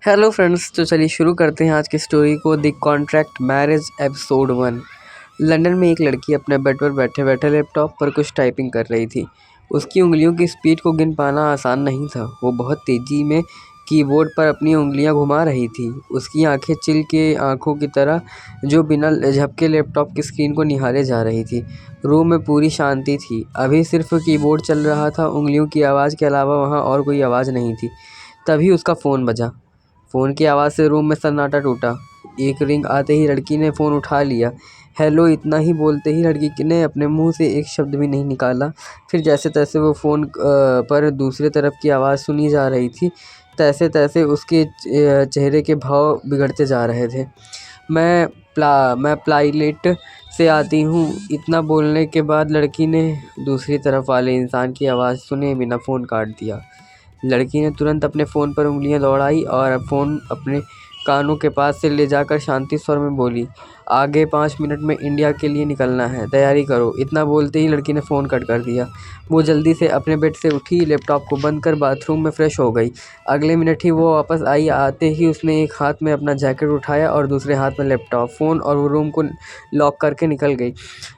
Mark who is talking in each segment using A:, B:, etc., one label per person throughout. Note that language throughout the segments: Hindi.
A: हेलो फ्रेंड्स, तो चलिए शुरू करते हैं आज की स्टोरी को। The contract marriage episode 1। London में एक लड़की अपने बेड पर बैठे बैठे लैपटॉप पर कुछ टाइपिंग कर रही थी। उसकी उंगलियों की स्पीड को गिन पाना आसान नहीं था। वो बहुत तेज़ी में कीबोर्ड पर अपनी उंगलियां घुमा रही थी। उसकी आंखें चिल के आंखों की तरह जो बिना झपके लैपटॉप की स्क्रीन को निहारे जा रही थी। रूम में पूरी शांति थी। अभी सिर्फ कीबोर्ड चल रहा था। उंगलियों की आवाज़ के अलावा वहाँ और कोई आवाज़ नहीं थी। तभी उसका फ़ोन बजा। फ़ोन की आवाज़ से रूम में सन्नाटा टूटा। एक रिंग आते ही लड़की ने फ़ोन उठा लिया। हेलो इतना ही बोलते ही लड़की ने अपने मुंह से एक शब्द भी नहीं निकाला। फिर जैसे तैसे वो फ़ोन पर दूसरे तरफ की आवाज़ सुनी जा रही थी। तैसे तैसे उसके चेहरे के भाव बिगड़ते जा रहे थे। मैं प्लाईलेट से आती हूँ। इतना बोलने के बाद लड़की ने दूसरी तरफ वाले इंसान की आवाज़ सुने बिना फ़ोन काट दिया। लड़की ने तुरंत अपने फ़ोन पर उंगलियां दौड़ाई और फ़ोन अपने कानों के पास से ले जाकर शांति स्वर में बोली, आगे 5 मिनट में इंडिया के लिए निकलना है, तैयारी करो। इतना बोलते ही लड़की ने फ़ोन कट कर दिया। वो जल्दी से अपने बेड से उठी, लैपटॉप को बंद कर बाथरूम में फ्रेश हो गई। अगले मिनट ही वो वापस आई। आते ही उसने एक हाथ में अपना जैकेट उठाया और दूसरे हाथ में लैपटॉप, फ़ोन और वो रूम को लॉक करके निकल गई।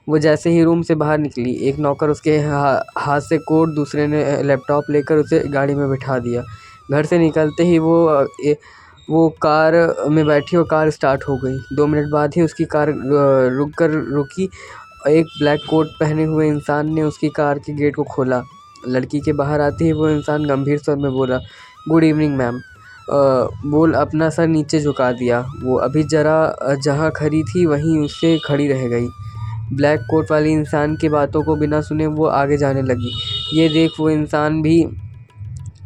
A: वो जैसे ही रूम से बाहर निकली, एक नौकर उसके हाथ से कोट, दूसरे ने लैपटॉप लेकर उसे गाड़ी में बिठा दिया। घर से निकलते ही वो कार में बैठी और कार स्टार्ट हो गई। 2 मिनट बाद ही उसकी कार रुकी। एक ब्लैक कोट पहने हुए इंसान ने उसकी कार के गेट को खोला। लड़की के बाहर आते ही वो इंसान गंभीर स्वर में बोला, गुड इवनिंग मैम। बोल अपना सर नीचे झुका दिया। वो अभी जरा जहाँ खड़ी थी वहीं उससे खड़ी रह गई। ब्लैक कोट वाली इंसान की बातों को बिना सुने वो आगे जाने लगी। ये देख वो इंसान भी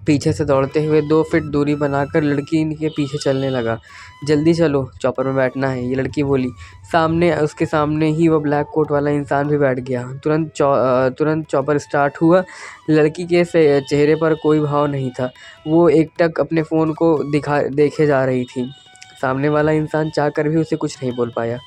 A: पीछे से दौड़ते हुए 2 फीट दूरी बनाकर लड़की के पीछे चलने लगा। जल्दी चलो, चॉपर में बैठना है, ये लड़की बोली। उसके सामने ही वो ब्लैक कोट वाला इंसान भी बैठ गया। तुरंत चॉपर स्टार्ट हुआ। लड़की के चेहरे पर कोई भाव नहीं था। वो एकटक अपने फ़ोन को देखे जा रही थी। सामने वाला इंसान चाहकर भी उसे कुछ नहीं बोल पाया।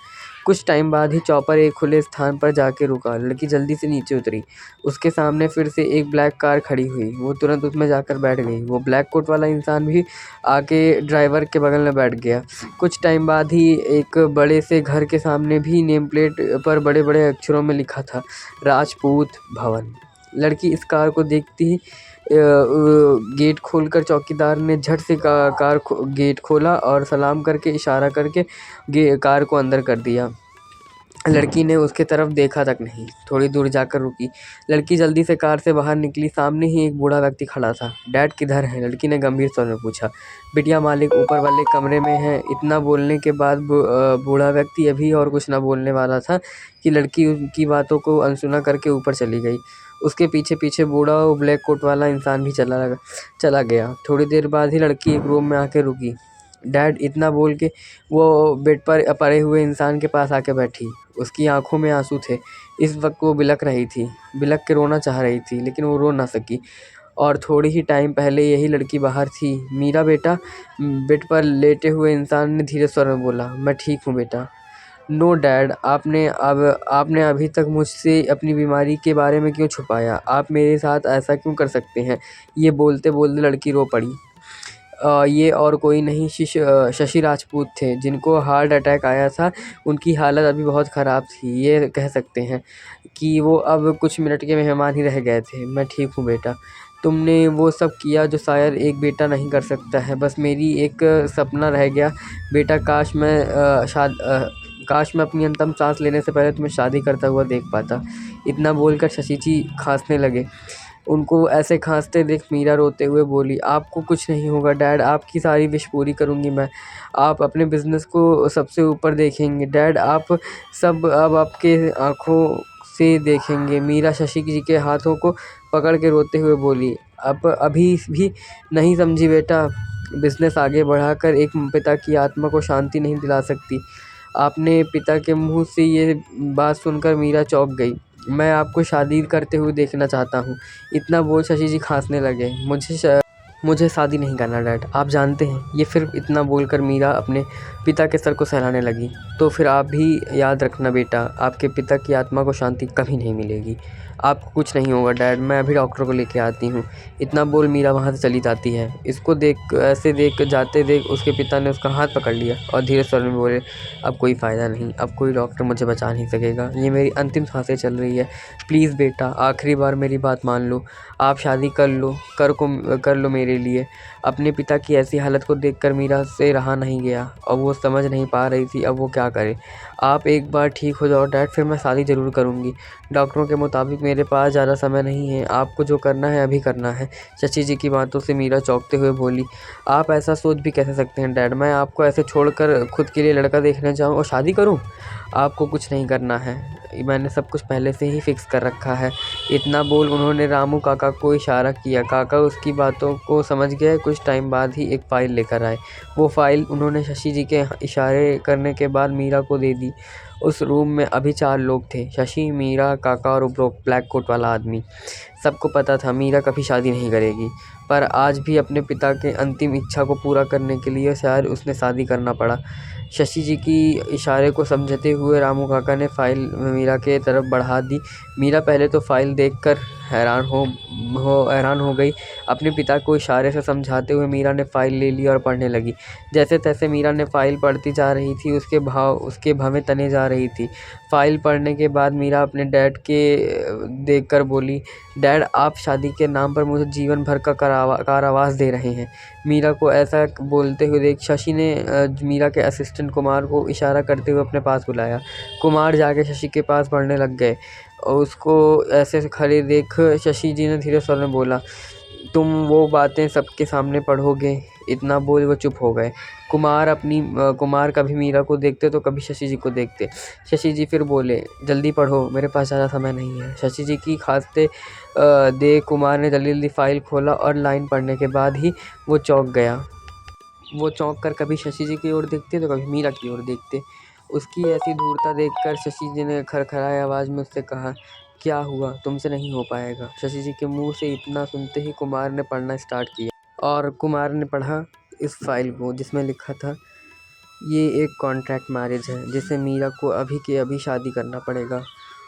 A: कुछ टाइम बाद ही चॉपर एक खुले स्थान पर जाके रुका। लड़की जल्दी से नीचे उतरी। उसके सामने फिर से एक ब्लैक कार खड़ी हुई। वो तुरंत उसमें जाकर बैठ गई। वो ब्लैक कोट वाला इंसान भी आके ड्राइवर के बगल में बैठ गया। कुछ टाइम बाद ही एक बड़े से घर के सामने भी नेम प्लेट पर बड़े बड़े अक्षरों में लिखा था, राजपूत भवन। लड़की इस कार को देखती ही गेट खोलकर चौकीदार ने झट से गेट खोला और सलाम करके इशारा करके कार को अंदर कर दिया। लड़की ने उसके तरफ देखा तक नहीं। थोड़ी दूर जाकर रुकी। लड़की जल्दी से कार से बाहर निकली। सामने ही एक बूढ़ा व्यक्ति खड़ा था। डैड किधर है? लड़की ने गंभीर स्वर में पूछा। बिटिया, मालिक ऊपर वाले कमरे में है। इतना बोलने के बाद बूढ़ा व्यक्ति अभी और कुछ न बोलने वाला था कि लड़की उनकी बातों को अनसुना करके ऊपर चली गई। उसके पीछे पीछे बूढ़ा और ब्लैक कोट वाला इंसान भी चला गया। थोड़ी देर बाद ही लड़की एक रूम में आके रुकी। डैड, इतना बोल के वो बेड पर पड़े हुए इंसान के पास आके बैठी। उसकी आंखों में आंसू थे। इस वक्त वो बिलख रही थी। बिलख के रोना चाह रही थी, लेकिन वो रो ना सकी। और थोड़ी ही टाइम पहले यही लड़की बाहर थी। मीरा बेटा, बेड पर लेटे हुए इंसान ने धीरे स्वर में बोला। मैं ठीक हूँ बेटा। नो डैड, आपने अभी तक मुझसे अपनी बीमारी के बारे में क्यों छुपाया? आप मेरे साथ ऐसा क्यों कर सकते हैं? ये बोलते बोलते लड़की रो पड़ी। ये और कोई नहीं, शशि राजपूत थे, जिनको हार्ट अटैक आया था। उनकी हालत अभी बहुत ख़राब थी। ये कह सकते हैं कि वो अब कुछ मिनट के मेहमान ही रह गए थे। मैं ठीक हूँ बेटा। तुमने वो सब किया जो शायद एक बेटा नहीं कर सकता है। बस मेरी एक सपना रह गया बेटा, काश मैं अपनी अंतिम सांस लेने से पहले तुम्हें शादी करता हुआ देख पाता। इतना बोलकर शशि जी खांसने लगे। उनको ऐसे खांसते देख मीरा रोते हुए बोली, आपको कुछ नहीं होगा डैड, आपकी सारी विश पूरी करूँगी मैं। आप अपने बिजनेस को सबसे ऊपर देखेंगे डैड, आप सब अब आपके आंखों से देखेंगे। मीरा शशि जी के हाथों को पकड़ के रोते हुए बोली, अब अभी भी नहीं समझी बेटा, बिजनेस आगे बढ़ाकर एक पिता की आत्मा को शांति नहीं दिला सकती। आपने पिता के मुंह से ये बात सुनकर मीरा चौंक गई। मैं आपको शादी करते हुए देखना चाहता हूँ। इतना बोल शशि जी खांसने लगे। मुझे शादी नहीं करना डैड, आप जानते हैं। ये फिर इतना बोलकर मीरा अपने पिता के सर को सहलाने लगी। तो फिर आप भी याद रखना बेटा, आपके पिता की आत्मा को शांति कभी नहीं मिलेगी। आपको कुछ नहीं होगा डैड, मैं अभी डॉक्टर को लेके आती हूँ। इतना बोल मीरा वहाँ से चली जाती है। इसको ऐसे देख जाते देख उसके पिता ने उसका हाथ पकड़ लिया और धीरे स्वर में बोले, अब कोई फ़ायदा नहीं, अब कोई डॉक्टर मुझे बचा नहीं सकेगा। ये मेरी अंतिम सांसें चल रही है। प्लीज़ बेटा, आखिरी बार मेरी बात मान लो। आप शादी कर लो मेरे लिए। अपने पिता की ऐसी हालत को देखकर मीरा से रहा नहीं गया और वो समझ नहीं पा रही थी अब वो क्या करे। आप एक बार ठीक हो जाओ डैड, फिर मैं शादी ज़रूर करूँगी। डॉक्टरों के मुताबिक मेरे पास ज़्यादा समय नहीं है, आपको जो करना है अभी करना है। शशि जी की बातों से मीरा चौंकते हुए बोली, आप ऐसा सोच भी कैसे सकते हैं डैड? मैं आपको ऐसे छोड़कर खुद के लिए लड़का देखने जाऊँ और शादी करूँ? आपको कुछ नहीं करना है, मैंने सब कुछ पहले से ही फिक्स कर रखा है। इतना बोल उन्होंने रामू काका को इशारा किया। काका उसकी बातों को समझ गए। कुछ टाइम बाद ही एक फ़ाइल लेकर आए। वो फ़ाइल उन्होंने शशि जी के इशारे करने के बाद मीरा को दे दी। उस रूम में अभी 4 लोग थे, शशि, मीरा, काका और वो ब्लैक कोट वाला आदमी। सबको पता था मीरा कभी शादी नहीं करेगी, पर आज भी अपने पिता के अंतिम इच्छा को पूरा करने के लिए शायद उसने शादी करना पड़ा। शशि जी की इशारे को समझते हुए रामू काका ने फ़ाइल मीरा के तरफ बढ़ा दी। मीरा पहले तो फ़ाइल देखकर हैरान हो गई। अपने पिता को इशारे से समझाते हुए मीरा ने फ़ाइल ले ली और पढ़ने लगी। जैसे-तैसे मीरा ने फ़ाइल पढ़ती जा रही थी, उसके भवें तने जा रही थी। फ़ाइल पढ़ने के बाद मीरा अपने डैड के देखकर बोली, डैड, आप शादी के नाम पर मुझे जीवन भर का कारावास दे रहे हैं। मीरा को ऐसा बोलते हुए देख शशि ने मीरा के असिस्टेंट कुमार को इशारा करते हुए अपने पास बुलाया। कुमार जाके शशि के पास पढ़ने लग गए और उसको ऐसे खड़े देख शशि जी ने धीरे स्वर में बोला, तुम वो बातें सबके सामने पढ़ोगे? इतना बोल वो चुप हो गए। कुमार कभी मीरा को देखते तो कभी शशि जी को देखते। शशि जी फिर बोले, जल्दी पढ़ो, मेरे पास ज़्यादा समय नहीं है। शशि जी की खाते देख कुमार ने जल्दी फाइल खोला और लाइन पढ़ने के बाद ही वो चौंक गया। वो चौंक कर कभी शशि जी की ओर देखते तो कभी मीरा की ओर देखते। उसकी ऐसी धूर्तता देखकर शशि जी ने खड़खड़ाए आवाज़ में उससे कहा, क्या हुआ? तुमसे नहीं हो पाएगा। शशि जी के मुंह से इतना सुनते ही कुमार ने पढ़ना स्टार्ट किया और कुमार ने पढ़ा इस फाइल को, जिसमें लिखा था, ये एक कॉन्ट्रैक्ट मैरिज है जिसे मीरा को अभी के अभी शादी करना पड़ेगा,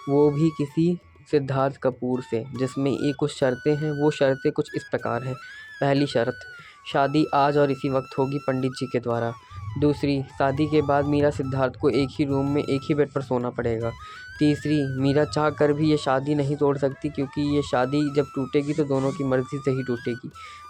A: वो भी किसी सिद्धार्थ कपूर से, जिसमें ये कुछ शर्तें हैं। वो शर्तें कुछ इस प्रकार हैं। पहली शर्त, शादी आज और इसी वक्त होगी पंडित जी के द्वारा। दूसरी, शादी के बाद मीरा सिद्धार्थ को एक ही रूम में एक ही बेड पर सोना पड़ेगा। तीसरी, मीरा चाह कर भी ये शादी नहीं तोड़ सकती, क्योंकि ये शादी जब टूटेगी तो दोनों की मर्ज़ी से ही टूटेगी।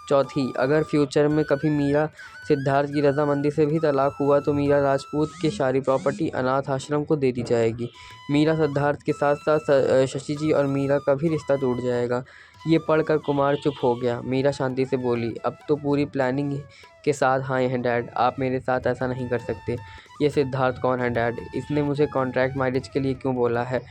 A: चौथी, अगर फ्यूचर में कभी मीरा सिद्धार्थ की रजामंदी से भी तलाक हुआ तो मीरा राजपूत की सारी प्रॉपर्टी अनाथ आश्रम को दे दी जाएगी। मीरा सिद्धार्थ के साथ साथ शशि जी और मीरा का भी रिश्ता टूट जाएगा। ये पढ़कर कुमार चुप हो गया। मीरा शांति से बोली, अब तो पूरी प्लानिंग के साथ आए हैं डैड, आप मेरे साथ ऐसा नहीं कर सकते। ये सिद्धार्थ कौन है डैड? इसने मुझे कॉन्ट्रैक्ट मैरिज के लिए क्यों बोला है?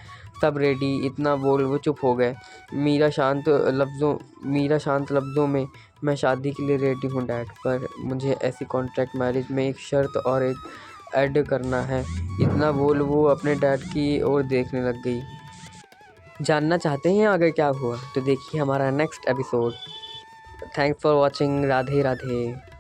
A: सब रेडी। इतना बोल वो चुप हो गए। मीरा शांत लफ्ज़ों में, मैं शादी के लिए रेडी हूँ डैड, पर मुझे ऐसी कॉन्ट्रैक्ट मैरिज में एक शर्त और एक ऐड करना है। इतना बोल वो अपने डैड की ओर देखने लग गई। जानना चाहते हैं आगे क्या हुआ? तो देखिए हमारा next episode. Thanks for watching. Radhe Radhe.